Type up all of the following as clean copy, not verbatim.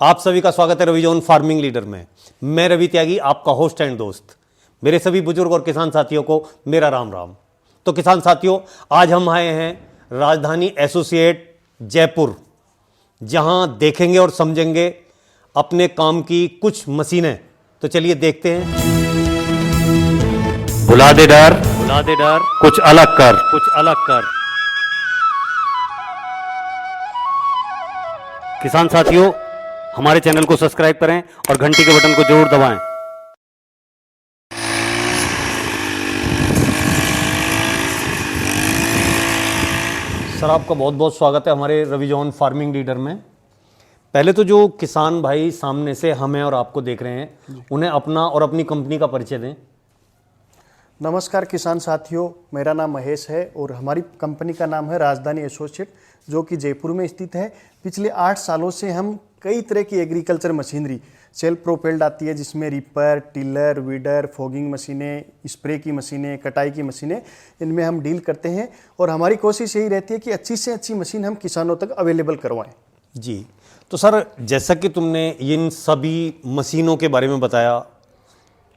आप सभी का स्वागत है रविजोन फार्मिंग लीडर में। मैं रवि त्यागी, आपका होस्ट एंड दोस्त। मेरे सभी बुजुर्ग और किसान साथियों को मेरा राम राम। तो किसान साथियों, आज हम आए हैं राजधानी एसोसिएट जयपुर, जहां देखेंगे और समझेंगे अपने काम की कुछ मशीनें। तो चलिए देखते हैं। भुला दे डर, कुछ अलग कर। किसान साथियों, हमारे चैनल को सब्सक्राइब करें और घंटी के बटन को जरूर दबाएं। सर, आपका बहुत बहुत स्वागत है हमारे रविजोन फार्मिंग लीडर में। पहले तो जो किसान भाई सामने से हमें और आपको देख रहे हैं, उन्हें अपना और अपनी कंपनी का परिचय दें। नमस्कार किसान साथियों, मेरा नाम महेश है और हमारी कंपनी का नाम है राजधानी एसोसिएट, जो कि जयपुर में स्थित है। पिछले 8 सालों से हम कई तरह की एग्रीकल्चर मशीनरी सेल्फ प्रोपेल्ड आती है, जिसमें रिपर, टिलर, वीडर, फॉगिंग मशीनें, स्प्रे की मशीनें, कटाई की मशीनें, इनमें हम डील करते हैं। और हमारी कोशिश यही रहती है कि अच्छी से अच्छी मशीन हम किसानों तक अवेलेबल करवाएं। जी, तो सर, जैसा कि तुमने इन सभी मशीनों के बारे में बताया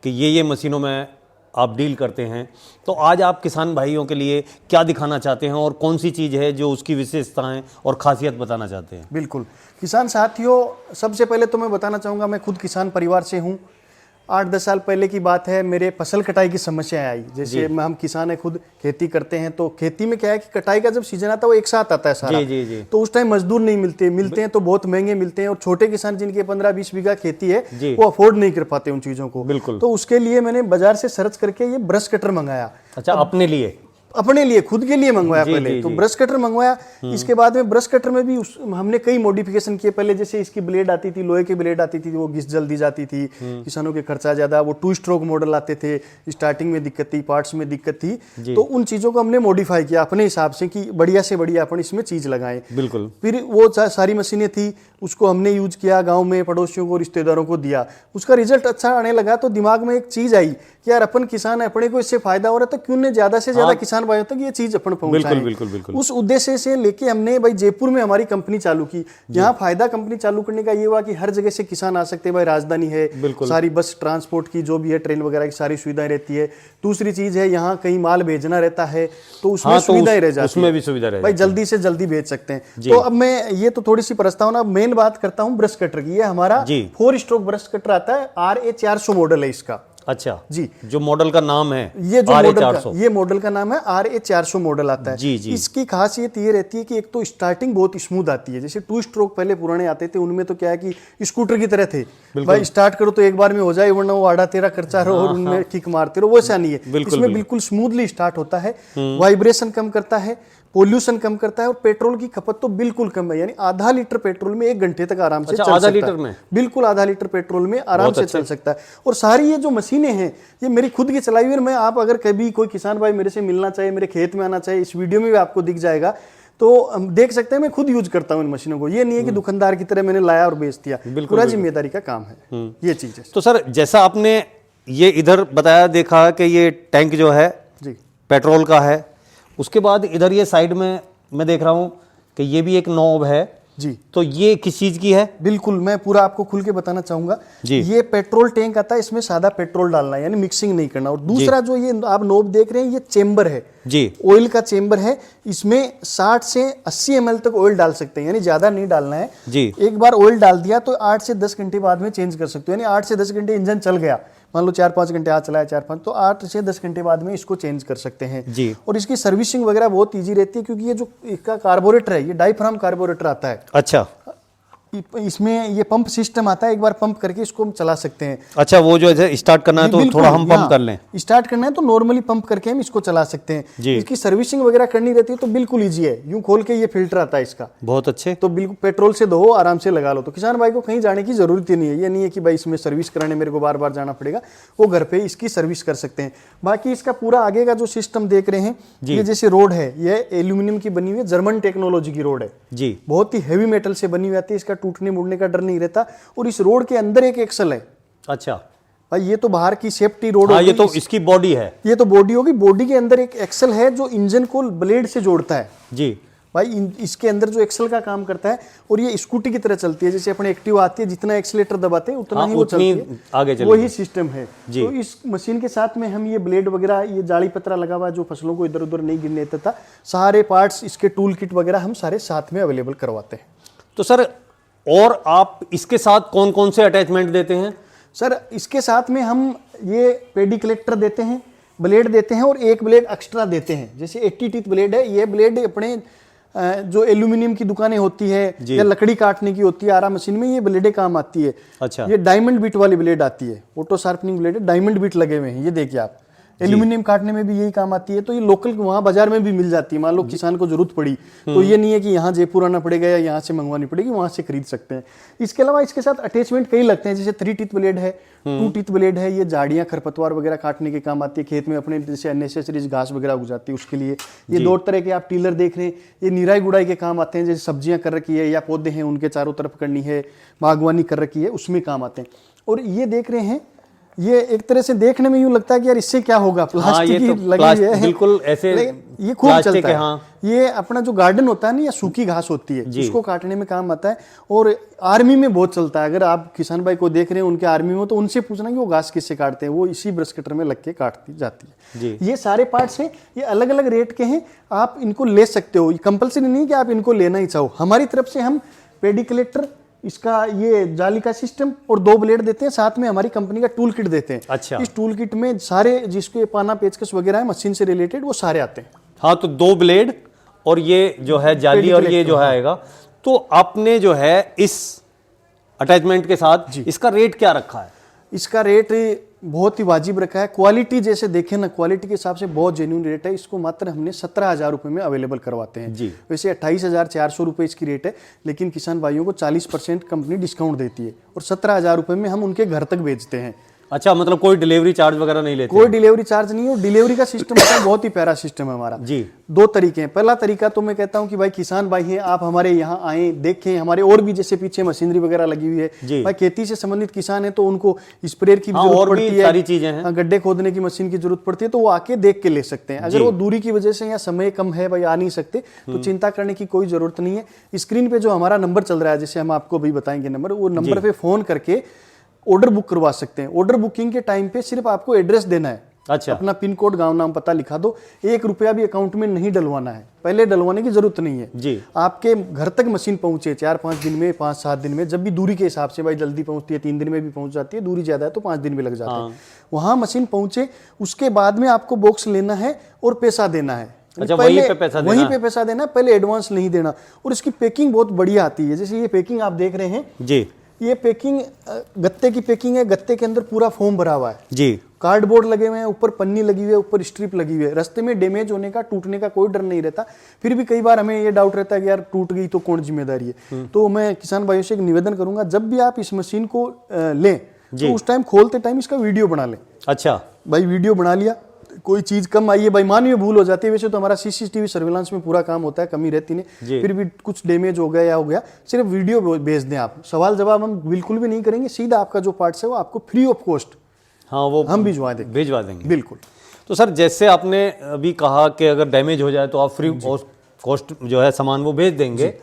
कि ये मशीनों में आप डील करते हैं, तो आज आप किसान भाइयों के लिए क्या दिखाना चाहते हैं और कौन सी चीज़ है जो उसकी विशेषताएं और खासियत बताना चाहते हैं? बिल्कुल किसान साथियों, सबसे पहले तो मैं बताना चाहूँगा, मैं खुद किसान परिवार से हूँ। 8-10 साल पहले की बात है, मेरे फसल कटाई की समस्या आई। जैसे हम किसान है, खुद खेती करते हैं, तो खेती में क्या है कि कटाई का जब सीजन आता है वो एक साथ आता है सारा। जी। तो उस टाइम मजदूर नहीं मिलते हैं तो बहुत महंगे मिलते हैं, और छोटे किसान जिनके 15-20 बीघा खेती है वो अफोर्ड नहीं कर पाते उन चीज़ों को। बिल्कुल। तो उसके लिए मैंने बाजार से सर्च करके ये ब्रश कटर मंगाया। अच्छा, अपने लिए खुद के लिए मंगवाया पहले। तो ब्रश कटर मंगवाया। इसके बाद में ब्रश कटर में भी हमने कई मॉडिफिकेशन किए। पहले जैसे इसकी ब्लेड आती थी, लोहे की ब्लेड आती थी, वो घिस जल्दी जाती थी, किसानों के खर्चा ज्यादा। वो 2 स्ट्रोक मॉडल आते थे, स्टार्टिंग में दिक्कत थी, पार्ट्स में दिक्कत थी। तो उन चीजों को हमने मॉडिफाई किया अपने हिसाब से कि बढ़िया से बढ़िया अपन इसमें चीज लगाएं। बिल्कुल। फिर वो सारी मशीनें थी, उसको हमने यूज किया, गाँव में पड़ोसियों को, रिश्तेदारों को दिया। उसका रिजल्ट अच्छा आने लगा। तो दिमाग में एक चीज आई कि यार अपन किसान है, अपने को इससे फायदा हो रहा है, तो क्यों नहीं ज्यादा से ज्यादा किसान भाइयों तक ये चीज अपन पहुंचाएं। बिल्कुल। उस उद्देश्य से लेके हमने भाई जयपुर में हमारी कंपनी चालू की। यहाँ फायदा कंपनी चालू करने का ये हुआ कि हर जगह से किसान आ सकते हैं। भाई राजधानी है, सारी बस ट्रांसपोर्ट की जो भी है, ट्रेन वगैरह की सारी सुविधाएं रहती है। दूसरी चीज है, यहाँ कहीं माल भेजना रहता है तो उसमें सुविधाएं रह जाती है, उसमें भी सुविधा रह, भाई जल्दी से जल्दी भेज सकते हैं। तो अब मैं ये तो थोड़ी सी प्रस्तावना, मेन बात करता हूँ ब्रश कटर की। ये हमारा 4 स्ट्रोक ब्रश कटर आता है, RA400 मॉडल है इसका। अच्छा जी, जो मॉडल का नाम है, ये जो मॉडल का नाम है RA400 मॉडल आता है। जी। इसकी खासियत ये रहती है कि एक तो स्टार्टिंग बहुत स्मूथ आती है। जैसे 2 स्ट्रोक पहले पुराने आते थे, उनमें तो क्या है कि स्कूटर की तरह थे, भाई स्टार्ट करो तो एक बार में हो जाए, वरना वो आड़ा तेरा खर्चा रहो और उनमें किक मारते रहो। वैसा नहीं है, इसमें बिल्कुल स्मूथली स्टार्ट होता है, वाइब्रेशन कम करता है, पोल्यूशन कम करता है, और पेट्रोल की खपत तो बिल्कुल कम है। यानी आधा लीटर पेट्रोल में 1 घंटे तक आराम से चल सकता है। लीटर में बिल्कुल आधा लीटर पेट्रोल में आराम से चल सकता है। और सारी ये जो मशीनें हैं, ये मेरी खुद की चलाई हुई है। मैं, आप अगर कभी कोई किसान भाई मेरे से मिलना चाहिए, मेरे खेत में आना चाहिए, इस वीडियो में भी आपको दिख जाएगा, तो हम देख सकते हैं मैं खुद यूज करता हूँ इन मशीनों को। ये नहीं है कि दुकानदार की तरह मैंने लाया और बेच दिया, पूरा जिम्मेदारी का काम है ये चीज है। तो सर, जैसा आपने ये इधर बताया, देखा कि ये टैंक जो है जी पेट्रोल का है, उसके बाद इधर ये साइड में मैं देख रहा हूं कि ये भी एक नॉब है जी। तो ये किस चीज की है? बिल्कुल, मैं पूरा आपको खुल के बताना चाहूंगा जी। ये पेट्रोल टैंक आता है, इसमें सादा पेट्रोल डालना है, यानी मिक्सिंग नहीं करना। और दूसरा जो ये आप नॉब देख रहे हैं, ये चेंबर है जी, ऑयल का चेंबर है। इसमें 60 से 80 ml तक ऑयल डाल सकते हैं, यानी ज्यादा नहीं डालना है जी। एक बार ऑयल डाल दिया तो 8 से 10 घंटे बाद में चेंज कर सकते हो। यानी 8 से 10 घंटे इंजन चल गया, मान लो 4-5 घंटे आज चलाया, 4-5, तो 8 से 10 घंटे बाद में इसको चेंज कर सकते हैं जी। और इसकी सर्विसिंग वगैरह बहुत इजी रहती है, क्योंकि ये जो इसका कार्बोरेटर है, ये डायफ्राम कार्बोरेटर आता है। अच्छा, इसमें ये पंप सिस्टम आता है, एक बार पंप करके इसको हम चला सकते हैं। अच्छा, वो जो है स्टार्ट करना है तो थोड़ा हम पंप कर लें, स्टार्ट करना है तो नॉर्मली पंप करके हम इसको चला सकते हैं। इसकी सर्विसिंग वगैरह करनी रहती है तो बिल्कुल इजी है। यूं खोल के ये फिल्टर आता है इसका, बहुत अच्छे, तो बिल्कुल पेट्रोल से धो, आराम से लगा लो। तो किसान भाई को कहीं जाने की जरूरत ही नहीं है। ये नहीं है कि भाई इसमें सर्विस कराने मेरे को बार बार जाना पड़ेगा, वो घर पे इसकी सर्विस कर सकते हैं। बाकी इसका पूरा आगे का जो सिस्टम देख रहे हैं, ये जैसे रोड है, ये एल्यूमिनियम की बनी हुई है, जर्मन टेक्नोलॉजी की रोड है जी, बहुत ही हैवी मेटल से बनी हुई आती है। इसका टूटने मुड़ने का डर नहीं रहता। और इस रोड के अंदर एक एक्सल है। अच्छा भाई, ये तो बाहर की सेफ्टी रोड होगी, ये तो इसकी बॉडी है, ये तो बॉडी होगी। बॉडी के अंदर एक एक्सल है जो इंजन को ब्लेड से जोड़ता है जी। भाई इसके अंदर जो एक्सल का काम करता है और ये स्कूटी की तरह चलती है, जैसे अपने एक्टिव आती है, जितना एक्सीलेटर दबाते हैं उतना ही वो चलती है, आगे चलेगी। वही सिस्टम है। तो इस मशीन के साथ में हम ये ब्लेड वगैरह, ये जाली पत्रा लगा हुआ है जो फसलों को इधर उधर नहीं गिरने देता, सारे पार्ट्स इसके टूल किट वगैरह हम सारे साथ में अवेलेबल करवाते हैं। तो सर और आप इसके साथ कौन कौन से अटैचमेंट देते हैं? सर इसके साथ में हम ये पेडी कलेक्टर देते हैं, ब्लेड देते हैं और एक ब्लेड एक्स्ट्रा देते हैं। जैसे 80 टीथ ब्लेड है, ये ब्लेड अपने जो एल्यूमिनियम की दुकानें होती है या लकड़ी काटने की होती है, आरा मशीन में ये ब्लेडें काम आती है। अच्छा। ये डायमंड बीट वाली ब्लेड आती है, ऑटो शार्पनिंग ब्लेड है, डायमंड बीट लगे हुए हैं, ये देखिए आप। एल्यूमिनियम काटने में भी यही काम आती है। तो ये लोकल वहाँ बाजार में भी मिल जाती है। मान लो किसान को जरूरत पड़ी तो ये नहीं है कि यहाँ जयपुर आना पड़ेगा या यहाँ से मंगवानी पड़ेगी, वहाँ से खरीद सकते हैं। इसके अलावा इसके साथ अटैचमेंट कई लगते हैं, जैसे 3 टीथ ब्लेड है, 2 टीथ ब्लेड है, ये झाड़ियाँ खरपतवार वगैरह काटने के काम आती है। खेत में अपने जैसे अननेसेसरी घास वगैरह उग जाती है उसके लिए। ये 2 तरह के आप टीलर देख रहे हैं, ये निराई गुड़ाई के काम आते हैं। जैसे सब्जियां कर रखी है या पौधे हैं उनके चारों तरफ करनी है, बागवानी कर रखी है, उसमें काम आते हैं। और ये देख रहे हैं, ये एक तरह से देखने में यूं लगता है कि यार इससे क्या होगा, प्लास्टिक की लगी है, बिल्कुल ऐसे ये खूब चलता है। हाँ। ये अपना जो गार्डन होता है ना, या सूखी घास होती है, इसको काटने में काम आता है। और आर्मी में बहुत चलता है। अगर आप किसान भाई को देख रहे हैं उनके आर्मी में, तो उनसे पूछना कि वो घास किससे काटते हैं, वो इसी ब्रश कटर में लग के काटती जाती है। ये सारे पार्ट्स हैं, ये अलग अलग रेट के हैं, आप इनको ले सकते हो। कंपल्सरी नहीं कि आप इनको लेना ही चाहो। हमारी तरफ से हम पेडी कलेक्टर, इसका ये जाली का सिस्टम और 2 ब्लेड देते हैं, साथ में हमारी कंपनी का टूल किट देते हैं। अच्छा। इस टूल किट में सारे जिसके पाना पेचकस वगैरह है मशीन से रिलेटेड, वो सारे आते हैं। हाँ, तो 2 ब्लेड और ये जो है जाली और ये जो है आएगा। तो आपने जो है इस अटैचमेंट के साथ इसका रेट क्या रखा है? इसका रेट बहुत ही वाजिब रखा है। क्वालिटी जैसे देखें ना, क्वालिटी के हिसाब से बहुत जेन्युइन रेट है। इसको मात्र हमने 17,000 रुपये में अवेलेबल करवाते हैं जी। वैसे 28,400 रुपये इसकी रेट है, लेकिन किसान भाइयों को 40% कंपनी डिस्काउंट देती है और 17,000 रुपये में हम उनके घर तक भेजते हैं। अच्छा, मतलब कोई डिलीवरी चार्ज वगैरह नहीं लेते? कोई डिलीवरी चार्ज नहीं है। और डिलीवरी का सिस्टम होता है, बहुत ही प्यारा सिस्टम है हमारा जी। 2 तरीके हैं। पहला तरीका तो मैं कहता हूं कि भाई किसान भाई हैं, आप हमारे यहाँ आए, देखें हमारे और भी जैसे पीछे मशीनरी वगैरह लगी हुई है। भाई खेती से संबंधित किसान है तो उनको स्प्रेयर की जरूरत पड़ती है, सारी चीजें हैं, गड्ढे खोदने की मशीन की जरूरत पड़ती है, तो वो आके देख के ले सकते हैं। अगर वो दूरी की वजह से या समय कम है, भाई आ नहीं सकते, तो चिंता करने की कोई जरूरत नहीं है। स्क्रीन पे जो हमारा नंबर चल रहा है, जैसे हम आपको भी बताएंगे नंबर, वो नंबर पे फोन करके ऑर्डर बुक करवा सकते हैं। ऑर्डर बुकिंग के टाइम पे सिर्फ आपको एड्रेस देना है। अच्छा। अपना पिन कोड, गांव, नाम, पता लिखा दो। 1 रुपया भी अकाउंट में नहीं डलवाना है, पहले डलवाने की जरूरत नहीं है जी। आपके घर तक मशीन पहुंचे 4-5 दिन में, 5-7 दिन में, जब भी दूरी के हिसाब से, भाई जल्दी पहुंचती है 3 दिन में भी पहुंच जाती है, दूरी ज्यादा है तो 5 दिन भी लग जाते हैं। वहां मशीन पहुंचे, उसके बाद में आपको बॉक्स लेना है और पैसा देना है। अच्छा, वहीं पे पैसा देना? वहीं पे पैसा देना, पहले एडवांस नहीं देना। और इसकी पैकिंग बहुत बढ़िया आती है। जैसे ये पैकिंग आप देख रहे हैं जी, ये पैकिंग गत्ते की पैकिंग है। गत्ते के अंदर पूरा फोम भरा हुआ है जी, कार्डबोर्ड लगे हुए हैं, ऊपर पन्नी लगी हुई है, ऊपर स्ट्रिप लगी हुई है। रास्ते में डैमेज होने का, टूटने का कोई डर नहीं रहता। फिर भी कई बार हमें ये डाउट रहता है कि यार टूट गई तो कौन जिम्मेदारी है। तो मैं किसान भाइयों से एक निवेदन करूंगा, जब भी आप इस मशीन को लें तो उस टाइम खोलते टाइम इसका वीडियो बना लें। अच्छा भाई वीडियो बना लिया, कोई चीज कम आई है, भाई मानवीय भूल हो जाती है। वैसे तो हमारा सीसीटीवी सर्विलांस में पूरा काम होता है, कमी रहती नहीं, फिर भी कुछ डैमेज हो गया या हो गया, सिर्फ वीडियो भेज दें आप। सवाल जवाब हम बिल्कुल भी नहीं करेंगे, सीधा आपका जो पार्ट्स है वो आपको फ्री ऑफ कॉस्ट वो हम भिजवा देंगे। बिल्कुल। तो सर जैसे आपने अभी कहा कि अगर डैमेज हो जाए तो आप फ्री कॉस्ट जो है सामान वो भेज देंगे,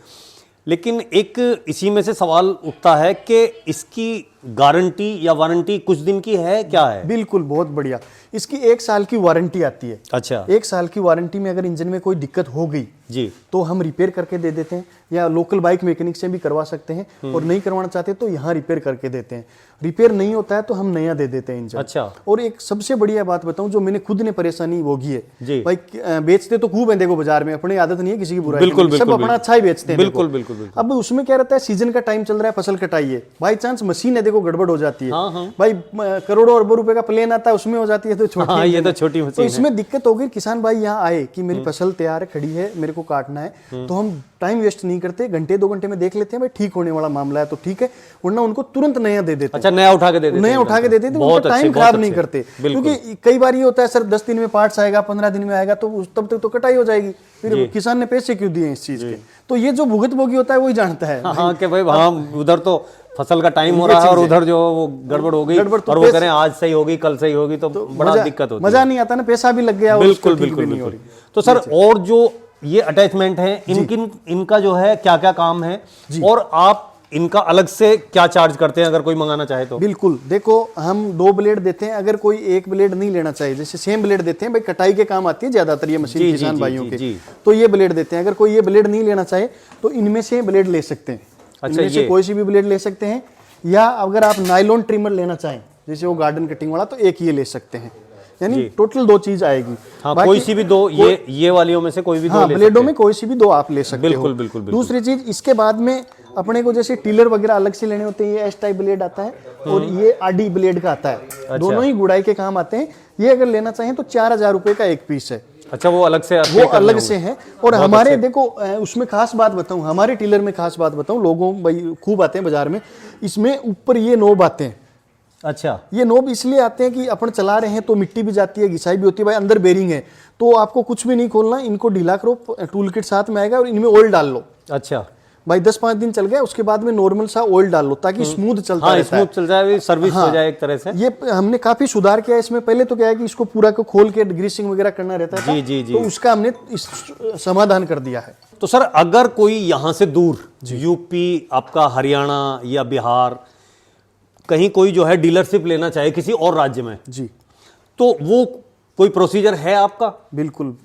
लेकिन एक इसी में से सवाल उठता है कि इसकी गारंटी या वारंटी कुछ दिन की है, क्या है? बिल्कुल, बहुत बढ़िया। इसकी 1 साल की वारंटी आती है। अच्छा। 1 साल की वारंटी में अगर इंजन में कोई दिक्कत हो गई जी तो हम रिपेयर करके दे देते हैं, या लोकल बाइक मैकेनिक से भी करवा सकते हैं। और नहीं करवाना चाहते तो यहाँ रिपेयर करके देते हैं। रिपेयर नहीं होता है तो हम नया दे देते हैं इंजन। अच्छा। और एक सबसे बढ़िया बात बताऊं, जो मैंने खुद ने परेशानी भोगी है जी। भाई, बेचते तो खूब है देखो बाजार में, अपनी आदत नहीं है किसी की बुराई, बिल्कुल, सब अपना अच्छा ही बेचते हैं। बिल्कुल बिल्कुल बिल्कुल। अब उसमें क्या रहता है, सीजन का टाइम चल रहा है, फसल कटाई है, बाई चांस मशीन है देखो गड़बड़ हो जाती है। भाई करोड़ों अरबों रुपए का प्लेन आता है, उसमें हो जाती है तो छोटी ये तो छोटी मशीन तो इसमें दिक्कत हो गई। किसान भाई यहाँ आए कि मेरी फसल तैयार है, खड़ी है, मेरे को काटना है, तो हम टाइम वेस्ट नहीं करते, घंटे 2 घंटे में देख लेते हैं भाई ठीक होने वाला मामला है तो ठीक है, वरना उनको तुरंत नया दे देते हैं। अच्छा, नया उठा के दे देते हैं? नया उठा के दे देते हैं, उनका टाइम खराब नहीं करते। क्योंकि कई बार ये होता है सर 10 दिन में पार्ट्स आएगा, 15 दिन में आएगा, तो तब तक तो कटाई हो जाएगी, फिर किसान ने पैसे क्यों दिए इस चीज के? तो ये जो भुगत भोगी होता है वही जानता है। हाँ कि भाई हाँ, उधर तो फसल का टाइम हो रहा है और उधर जो वो गड़बड़ हो गई, और वो करें आज सही होगी कल सही होगी, तो बड़ा दिक्कत होती है, मजा नहीं आता ना, पैसा भी लग गया। बिल्कुल बिल्कुल। तो सर और जो ये अटैचमेंट है, इनका जो है क्या क्या काम है, और आप इनका अलग से क्या चार्ज करते हैं अगर कोई मंगाना चाहे तो? बिल्कुल, देखो हम 2 ब्लेड देते हैं, अगर कोई एक ब्लेड नहीं लेना चाहिए, जैसे सेम ब्लेड देते हैं भाई, कटाई के काम आती है ज्यादातर ये मशीन किसान भाइयों के, तो ये ब्लेड देते हैं। अगर कोई ये ब्लेड नहीं लेना चाहे तो इनमें से ब्लेड ले सकते हैं। अच्छा, इनमें से कोई सी भी ब्लेड ले सकते हैं, या अगर आप नायलॉन ट्रिमर लेना चाहें जैसे वो गार्डन कटिंग वाला, तो एक ये ले सकते हैं, यानी टोटल 2 चीज आएगी। हाँ, कोई सी भी 2, ये वालियों में से कोई भी 2 ले ब्लेडों में कोई सी भी 2 आप ले सकते हो। बिल्कुल बिल्कुल। दूसरी चीज, इसके बाद में अपने को जैसे टिलर वगैरह अलग से लेने होते हैं, ये एस टाइप ब्लेड आता है और ये आरडी ब्लेड का आता है, दोनों ही गुड़ाई के काम आते हैं। ये अगर लेना चाहें तो 4000 रुपए का एक पीस है। अच्छा, वो अलग से है। और हमारे देखो उसमें खास बात बताऊं, हमारे टिलर में खास बात बताऊं, लोगों भाई खूब आते हैं बाजार में, इसमें ऊपर ये नोब आते हैं। अच्छा, ये नोब इसलिए आते हैं कि अपन चला रहे हैं तो मिट्टी भी जाती है, घिसाई भी होती है भाई, अंदर बेरिंग है, तो आपको कुछ भी नहीं खोलना, इनको ढीला करो, टूल किट साथ में आएगा और इनमें ऑयल डाल लो। अच्छा भाई 10-5 दिन चल गए, उसके बाद में नॉर्मल सा ऑयल डाल लो ताकि स्मूथ चलता रहता है। स्मूथ चल जाए, सर्विस हो जाए एक तरह से। ये हमने काफी सुधार किया इसमें। पहले तो क्या है कि इसको पूरा को खोल के ग्रीसिंग वगैरह करना रहता था, तो उसका हमने समाधान कर दिया है। तो सर, अगर कोई यहाँ से दूर यूपी, आपका हरियाणा या बिहार, कहीं कोई जो है डीलरशिप लेना चाहे किसी और राज्य में जी, तो वो कोई प्रोसीजर है आपका? बिल्कुल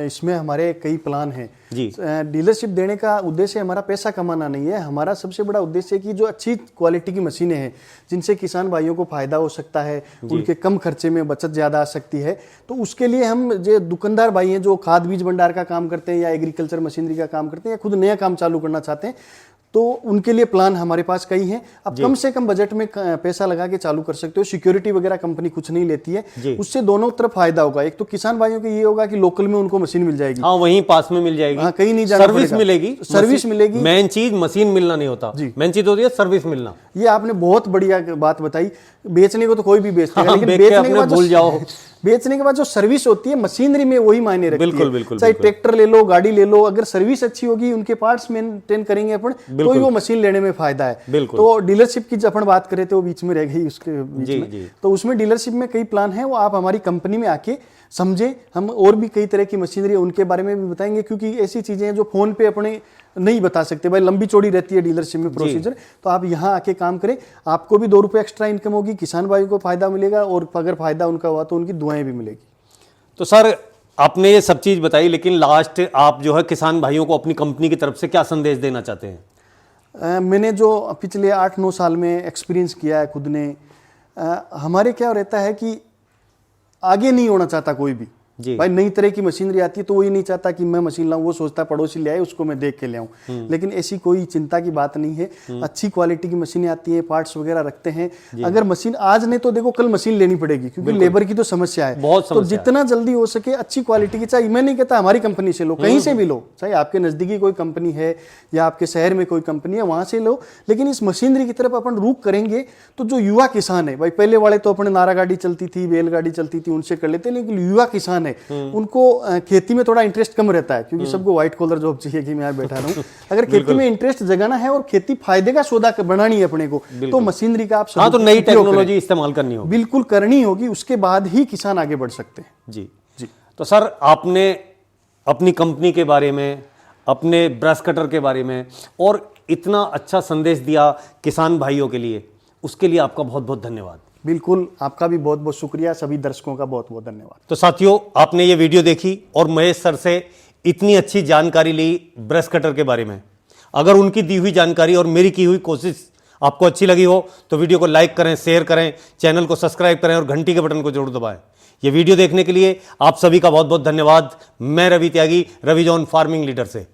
इसमें हमारे कई प्लान हैं जी। डीलरशिप देने का उद्देश्य हमारा पैसा कमाना नहीं है, हमारा सबसे बड़ा उद्देश्य है कि जो अच्छी क्वालिटी की मशीनें हैं जिनसे किसान भाइयों को फायदा हो सकता है, उनके कम खर्चे में बचत ज्यादा आ सकती है, तो उसके लिए हम जो दुकानदार भाई हैं जो खाद बीज भंडार का काम करते हैं या एग्रीकल्चर मशीनरी का काम करते हैं या खुद नया काम चालू करना चाहते हैं, तो उनके लिए प्लान हमारे पास कई हैं। अब कम से कम बजट में पैसा लगा के चालू कर सकते हो। सिक्योरिटी वगैरह कंपनी कुछ नहीं लेती है, उससे दोनों तरफ फायदा होगा। एक तो किसान भाइयों को ये होगा कि लोकल में उनको मशीन मिल जाएगी, हाँ, वहीं पास में मिल जाएगी, हाँ, कहीं नहीं जाना, सर्विस मिलेगी, सर्विस मिलेगी। मेन चीज मशीन मिलना नहीं होता, मेन चीज होती है सर्विस मिलना। ये आपने बहुत बढ़िया बात बताई। बेचने को तो कोई भी बेचता है, लेकिन बेचने के बाद जो सर्विस होती है मशीनरी में, वही मायने रखती है। बिल्कुल, चाहे ट्रैक्टर ले लो, गाड़ी ले लो, अगर सर्विस अच्छी होगी, उनके पार्ट्स मेंटेन करेंगे अपन, तो ही वो मशीन लेने में फायदा है। तो डीलरशिप की अपन बात करें तो वो बीच में रह गई, उसके बीच में तो उसमें डीलरशिप में कई प्लान है, वो आप हमारी कंपनी में आके समझे। हम और भी कई तरह की मशीनरी उनके बारे में भी बताएंगे, क्योंकि ऐसी चीजें हैं जो फोन पे अपने नहीं बता सकते भाई, लंबी चौड़ी रहती है डीलरशिप में प्रोसीजर। तो आप यहाँ आके काम करें, आपको भी 2 रुपए एक्स्ट्रा इनकम होगी, किसान भाई को फायदा मिलेगा, और अगर फायदा उनका हुआ तो उनकी दुआएं भी मिलेगी। तो सर, आपने ये सब चीज बताई, लेकिन लास्ट आप जो है किसान भाइयों को अपनी कंपनी की तरफ से क्या संदेश देना चाहते हैं? मैंने जो पिछले 8-9 साल में एक्सपीरियंस किया है खुद ने, हमारे क्या रहता है कि आगे नहीं होना चाहता कोई भी भाई। नई तरह की मशीनरी आती है तो वो ये नहीं चाहता कि मैं मशीन लाऊं, वो सोचता पड़ोसी ले आए उसको मैं देख के ले आऊं। लेकिन ऐसी कोई चिंता की बात नहीं है, अच्छी क्वालिटी की मशीनें आती है, पार्ट्स वगैरह रखते हैं। अगर मशीन आज नहीं तो देखो कल मशीन लेनी पड़ेगी, क्योंकि लेबर की तो समस्या है, तो जितना जल्दी हो सके अच्छी क्वालिटी की, चाहे मैं नहीं कहता हमारी कंपनी से लो, कहीं से भी लो, चाहे आपके नजदीकी कोई कंपनी है या आपके शहर में कोई कंपनी है वहां से लो, लेकिन इस मशीनरी की तरफ अपन रुख करेंगे तो जो युवा किसान है भाई, पहले वाले तो अपने नारा गाड़ी चलती थी, बैलगाड़ी चलती थी, उनसे कर लेते, लेकिन युवा किसान है उनको खेती में थोड़ा इंटरेस्ट कम रहता है, क्योंकि सबको व्हाइट कॉलर जॉब चाहिए कि मैं यहाँ बैठा रहूं। अगर खेती में इंटरेस्ट जगाना है और खेती फायदे का सौदा बनानी है अपने को, तो मशीनरी का आप तो नई टेक्नोलॉजी इस्तेमाल करनी होगी, बिल्कुल करनी होगी, उसके बाद ही किसान आगे बढ़ सकते हैं। जी। तो सर, आपने अपनी कंपनी के बारे में, अपने ब्रश कटर के बारे में और इतना अच्छा संदेश दिया किसान भाइयों के लिए, उसके लिए आपका बहुत बहुत धन्यवाद। बिल्कुल, आपका भी बहुत बहुत शुक्रिया, सभी दर्शकों का बहुत बहुत धन्यवाद। तो साथियों, आपने ये वीडियो देखी और महेश सर से इतनी अच्छी जानकारी ली ब्रश कटर के बारे में। अगर उनकी दी हुई जानकारी और मेरी की हुई कोशिश आपको अच्छी लगी हो तो वीडियो को लाइक करें, शेयर करें, चैनल को सब्सक्राइब करें और घंटी के बटन को जरूर दबाएं। ये वीडियो देखने के लिए आप सभी का बहुत बहुत धन्यवाद। मैं रवि त्यागी, रवि जॉन फार्मिंग लीडर से।